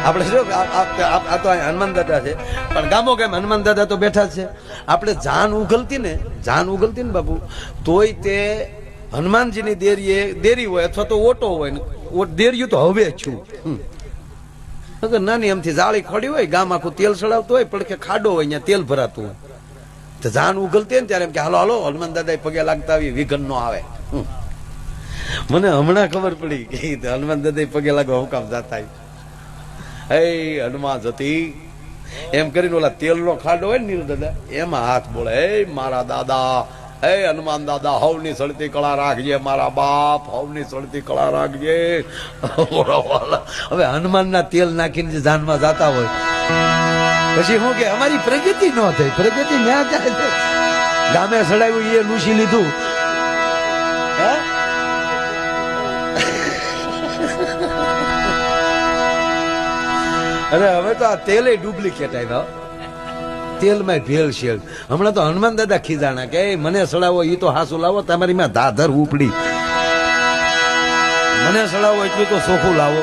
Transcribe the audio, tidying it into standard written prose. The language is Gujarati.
આપણે જો આ તો હનુમાન દાદા છે, પણ ગામો કેમ હનુમાન દાદા તો બેઠા છે. આપણે જાન ઉગલતી ને બાપુ, તોય તે હનુમાનજીની દેરી હોય અથવા તો ઓટો હોય ને, દેરિયું તો હવે છું. નાની એમથી જાળી ખડી હોય, ગામ આખું તેલ સડાવતું હોય, પણ કે ખાડો હોય અહીંયા તેલ ભરાતું હોય, તો જાન ઉગલતી ને ત્યારે એમ કે હાલો હાલો હનુમાન દાદા પગે લાગતા આવી, વિઘન નો આવે. મને હમણાં ખબર પડી કે હનુમાન દાદા પગે લાગવા હું કામ જાતા. હે હનુમાન જતી એમ કરીને ઓલા તેલ નો ખાડો હોય ને નીલ દાદા, એમાં હાથ બોલે, હે મારા દાદા, હે હનુમાન દાદા, હવની સળતી કળા રાખજે, મારા બાપ હવની સળતી કળા રાખજે. હવે હનુમાન ના તેલ નાખીને જે જાનમાં જાતા હોય, પછી હું કે અમારી પ્રગતિ ન થઈ, પ્રગતિ ના થાય. ગામે સડાવ્યું એ લૂસી લીધું. અરે હવે તો આ તેલે ડુપ્લિકેટ આવ્યા, તેલમાં ભેળસેળ. હમણાં તો હનુમાન દાદા ખીજાણા કે મને સડાવો એ તો હાસુ લાવો, તમારી માં ધાધર ઉપડી, મને સડાવો એટલું તો ચોખ્ખું લાવો.